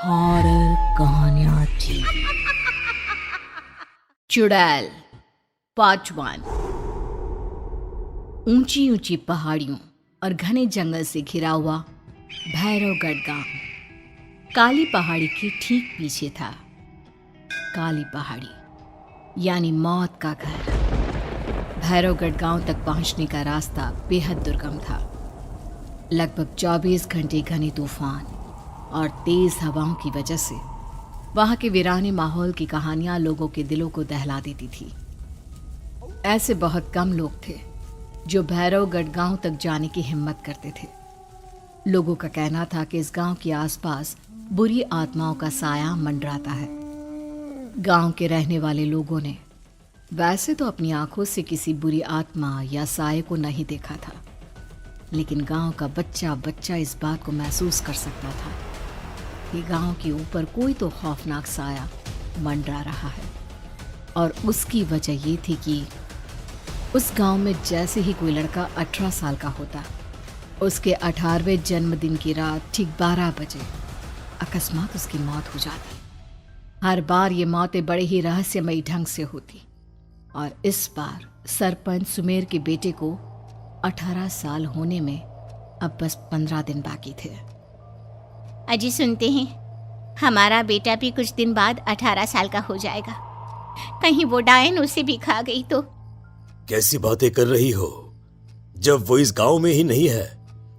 Horror कहानियां थी। चुड़ैल पार्ट 1। ऊंची ऊंची पहाड़ियों और घने जंगल से घिरा हुआ भैरवगढ़ गांव काली पहाड़ी के ठीक पीछे था। काली पहाड़ी यानी मौत का घर। भैरवगढ़ गांव तक पहुंचने का रास्ता बेहद दुर्गम था। लगभग 24 घंटे घने तूफान और तेज हवाओं की वजह से वहां के वीराने माहौल की कहानियां लोगों के दिलों को दहला देती थी। ऐसे बहुत कम लोग थे जो भैरवगढ़ गांव तक जाने की हिम्मत करते थे। लोगों का कहना था कि इस गांव के आसपास बुरी आत्माओं का साया मंडराता है। गांव के रहने वाले लोगों ने वैसे तो अपनी आंखों से किसी बुरी आत्मा या साये को नहीं देखा था, लेकिन गांव का बच्चा बच्चा इस बात को महसूस कर सकता था कि गांव के ऊपर कोई तो खौफनाक साया मंडरा रहा है। और उसकी वजह ये थी कि उस गांव में जैसे ही कोई लड़का 18 साल का होता, उसके 18वें जन्मदिन की रात ठीक 12 बजे अकस्मात उसकी मौत हो जाती। हर बार ये मौतें बड़े ही रहस्यमयी ढंग से होती, और इस बार सरपंच सुमेर के बेटे को 18 साल होने में अब बस 15 दिन बाकी थे। अजी सुनते हैं, हमारा बेटा भी कुछ दिन बाद 18 साल का हो जाएगा। कहीं वो डायन उसे भी खा गई तो। कैसी बातें कर रही हो? जब वो इस गांव में ही नहीं है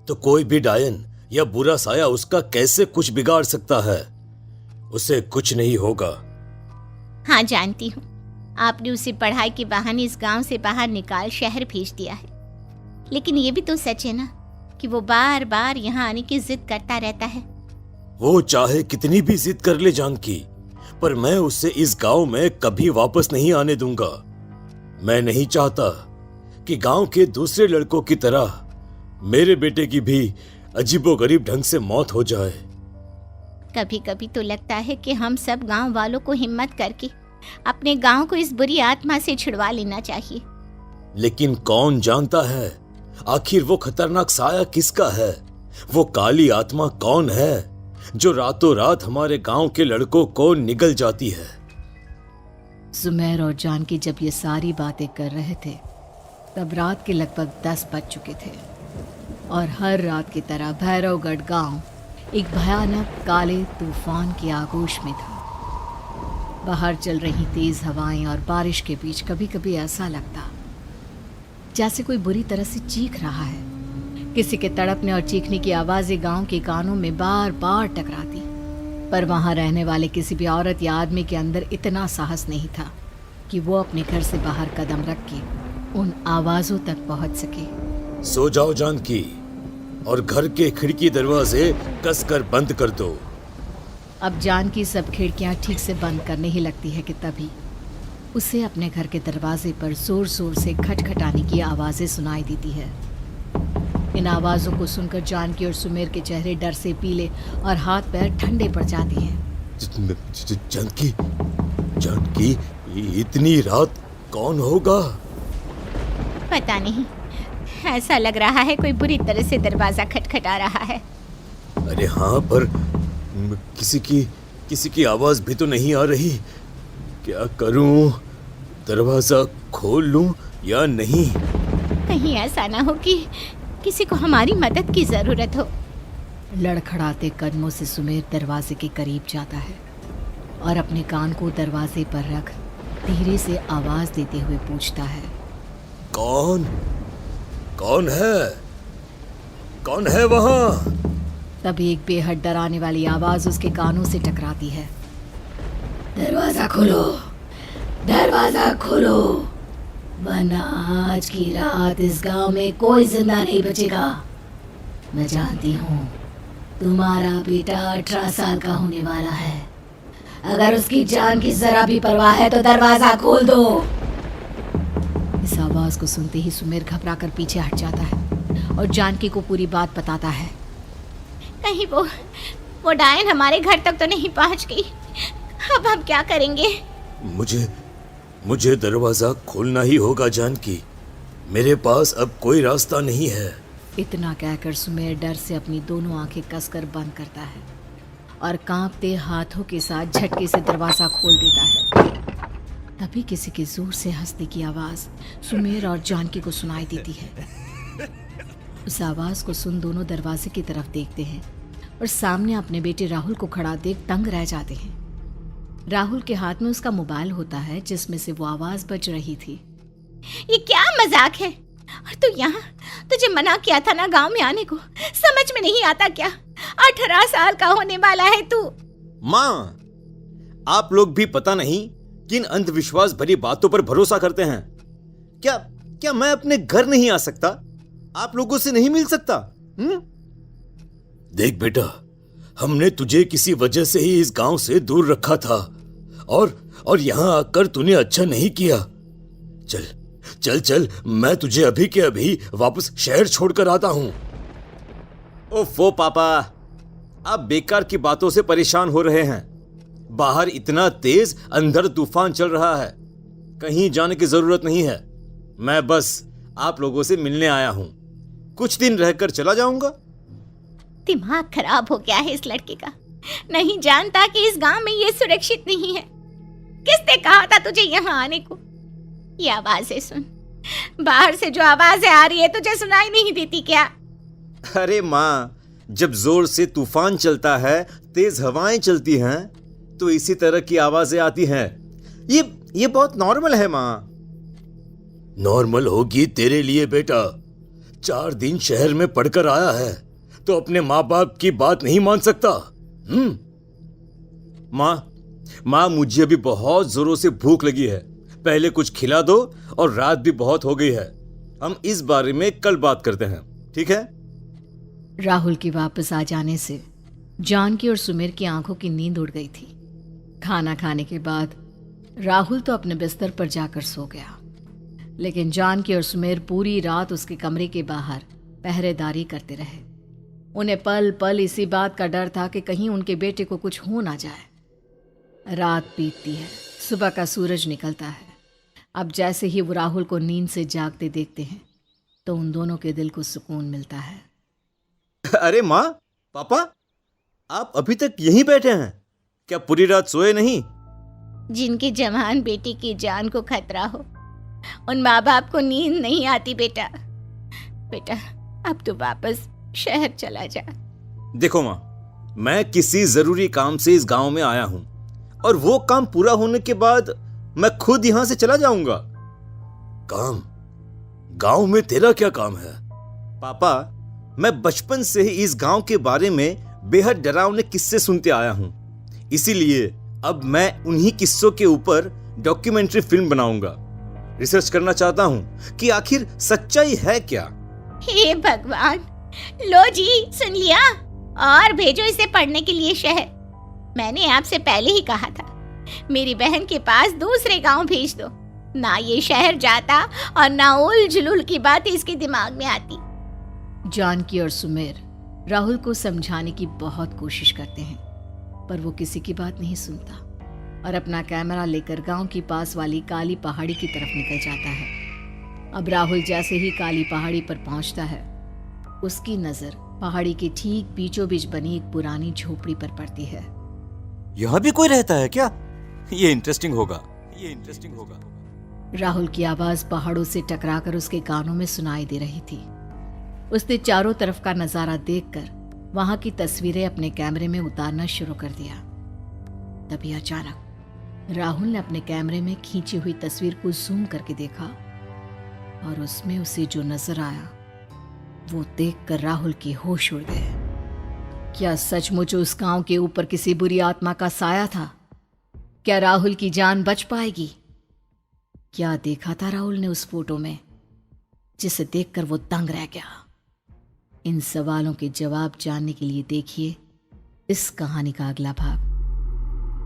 तो कोई भी डायन या बुरा साया उसका कैसे कुछ बिगाड़ सकता है? उसे कुछ नहीं होगा। हाँ जानती हूँ, आपने उसे पढ़ाई के बहाने इस गांव से बाहर निकाल शहर भेज दिया है, लेकिन ये भी तो सच है ना कि वो बार बार यहाँ आने की जिद करता रहता है। वो चाहे कितनी भी जिद कर ले जानकी, पर मैं उसे इस गांव में कभी वापस नहीं आने दूंगा। मैं नहीं चाहता कि गांव के दूसरे लड़कों की तरह मेरे बेटे की भी अजीबोगरीब ढंग से मौत हो जाए। कभी कभी तो लगता है कि हम सब गांव वालों को हिम्मत करके अपने गांव को इस बुरी आत्मा से छुड़वा लेना चाहिए। लेकिन कौन जानता है आखिर वो खतरनाक साया किसका है? वो काली आत्मा कौन है जो रातों रात हमारे गांव के लड़कों को निगल जाती है? सुमेर और जानकी जब ये सारी बातें कर रहे थे तब रात के लगभग 10 बज चुके थे, और हर रात की तरह भैरवगढ़ गांव एक भयानक काले तूफान की आगोश में था। बाहर चल रही तेज हवाएं और बारिश के बीच कभी कभी ऐसा लगता जैसे कोई बुरी तरह से चीख रहा है। किसी के तड़पने और चीखने की आवाजें गांव के कानों में बार बार टकराती, पर वहां रहने वाले किसी भी औरत या आदमी के अंदर इतना साहस नहीं था कि वो अपने घर से बाहर कदम रख के उन आवाजों तक पहुंच सके। सो जाओ जानकी, और घर के खिड़की दरवाजे कसकर बंद कर दो। अब जानकी सब खिड़कियां ठीक से बंद करने ही लगती है कि तभी उसे अपने घर के दरवाजे पर जोर जोर से खटखटाने की आवाजें सुनाई देती है। इन आवाजों को सुनकर जानकी और सुमेर के चेहरे डर से पीले और हाथ पैर ठंडे पड़ जाते हैं। जानकी, जानकी, इतनी रात कौन होगा? पता नहीं, ऐसा लग रहा है कोई बुरी तरह से दरवाजा खटखटा रहा है। अरे हाँ, पर किसी की आवाज भी तो नहीं आ रही। क्या करूं? दरवाजा खोल लूं या नहीं? कहीं ऐसा ना हो कि किसी को हमारी मदद की जरूरत हो। लड़खड़ाते कदमों से सुमेर दरवाजे के करीब जाता है और अपने कान को दरवाजे पर रख धीरे से आवाज देते हुए पूछता है, कौन कौन है? कौन है वहां? तभी एक बेहद डराने वाली आवाज उसके कानों से टकराती है। दरवाजा खोलो, दरवाजा खोलो, वरना आज की रात इस गांव में कोई जिंदा नहीं बचेगा। मैं जानती हूँ तुम्हारा बेटा 18 साल का होने वाला है। अगर उसकी जान की जरा भी परवाह है तो दरवाजा खोल दो। इस आवाज को सुनते ही सुमेर घबरा कर पीछे हट जाता है और जानकी को पूरी बात बताता है। कहीं वो डायन हमारे घर तक तो नहीं पहुंच गई? अब हम क्या करेंगे? मुझे दरवाजा खोलना ही होगा जानकी। मेरे पास अब कोई रास्ता नहीं है। इतना कहकर सुमेर डर से अपनी दोनों आंखें कसकर बंद करता है और कांपते हाथों के साथ झटके से दरवाज़ा खोल देता है। तभी किसी के जोर से हंसने की आवाज़ सुमेर और जानकी को सुनाई देती है। उस आवाज़ को सुन दोनों दरवाजे की तरफ देखते हैं और सामने अपने बेटे राहुल को खड़ा देख दंग रह जाते हैं। राहुल के हाथ में उसका मोबाइल होता है जिसमें से वो आवाज़ बज रही थी। ये क्या मजाक है? और तू यहाँ, तुझे मना किया था ना गांव में आने को, समझ में नहीं आता क्या? 18 साल का होने वाला है तू। माँ, आप लोग भी पता नहीं किन अंधविश्वास भरी बातों पर भरोसा करते हैं। क्या क्या मैं अपने घर नहीं आ सकता? आप लोगों से नहीं मिल सकता? देख बेटा, हमने तुझे किसी वजह से ही इस गांव से दूर रखा था और यहां आकर तूने अच्छा नहीं किया। चल चल चल, मैं तुझे अभी के अभी वापस शहर छोड़कर आता हूं। ओफो पापा, आप बेकार की बातों से परेशान हो रहे हैं। बाहर इतना तेज अंधड़ तूफान चल रहा है, कहीं जाने की जरूरत नहीं है। मैं बस आप लोगों से मिलने आया हूं, कुछ दिन रहकर चला जाऊंगा। दिमाग खराब हो गया है इस लड़के का, नहीं जानता कि इस गांव में ये सुरक्षित नहीं है। किसने कहा था तुझे यहाँ आने को? ये आवाजें सुन, बाहर से जो आवाजें आ रही है तुझे सुनाई नहीं देती क्या? अरे माँ, जब जोर से तूफान चलता है, तेज हवाएं चलती हैं, तो इसी तरह की आवाजें आती हैं। ये बहुत नॉर्मल है माँ। नॉर्मल होगी तेरे लिए बेटा। 4 दिन शहर में पढ़कर आया है तो अपने माँ बाप की बात नहीं मान सकता। माँ, मुझे अभी बहुत जोरों से भूख लगी है, पहले कुछ खिला दो, और रात भी बहुत हो गई है। हम इस बारे में कल बात करते हैं, ठीक है? राहुल के वापस आ जाने से जानकी और सुमेर की आंखों की नींद उड़ गई थी। खाना खाने के बाद राहुल तो अपने बिस्तर पर जाकर सो गया, लेकिन जानकी और सुमेर पूरी रात उसके कमरे के बाहर पहरेदारी करते रहे। उन्हें पल पल इसी बात का डर था कि कहीं उनके बेटे को कुछ हो ना जाए। रात बीतती है, सुबह का सूरज निकलता है। अब जैसे ही वो राहुल को नींद से जागते देखते हैं तो उन दोनों के दिल को सुकून मिलता है। अरे माँ, पापा, आप अभी तक यहीं बैठे हैं? क्या पूरी रात सोए नहीं? जिनकी जवान बेटी की जान को खतरा हो, उन माँ बाप को नींद नहीं आती बेटा। बेटा, अब तो वापस शहर चला जा। देखो माँ, मैं किसी जरूरी काम से इस गांव में आया हूं, और वो काम पूरा होने के बाद मैं खुद यहां से चला जाऊंगा। काम? गांव में तेरा क्या काम है? पापा, मैं बचपन से ही इस गांव के बारे में बेहद डरावने किस्से सुनते आया हूं, इसीलिए अब मैं उन्हीं किस्सों के ऊपर डॉक्यूमेंट्री फिल्म बनाऊंगा। रिसर्च करना चाहता हूं कि आखिर सच्चाई है क्या। हे भगवान, लो जी, सुन लिया, और भेजो इसे पढ़ने के लिए शहर। मैंने आपसे पहले ही कहा था, मेरी बहन के पास दूसरे गांव भेज दो। ना ये शहर जाता और ना उल जुलूल की बात इसके दिमाग में आती। जानकी और सुमेर राहुल को समझाने की बहुत कोशिश करते हैं, पर वो किसी की बात नहीं सुनता और अपना कैमरा लेकर गांव की पास वाली काली पहाड़ी की तरफ निकल जाता है। अब राहुल जैसे ही काली पहाड़ी पर पहुंचता है, उसकी नजर पहाड़ी के ठीक बीचों बीच बनी एक पुरानी झोपड़ी पर पड़ती है। यहाँ भी कोई रहता है क्या? ये इंटरेस्टिंग होगा। राहुल की आवाज पहाड़ों से टकराकर उसके कानों में सुनाई दे रही थी। उसने चारों तरफ का नजारा देखकर वहां की तस्वीरें अपने कैमरे में उतारना शुरू कर दिया। तभी अचानक राहुल ने अपने कैमरे में खींची हुई तस्वीर को जूम करके देखा, और उसमें उसे जो नजर आया वो देखकर राहुल की होश उड़ गए। क्या सचमुच उस गांव के ऊपर किसी बुरी आत्मा का साया था? क्या राहुल की जान बच पाएगी? क्या देखा था राहुल ने उस फोटो में जिसे देखकर वो दंग रह गया? इन सवालों के जवाब जानने के लिए देखिए इस कहानी का अगला भाग।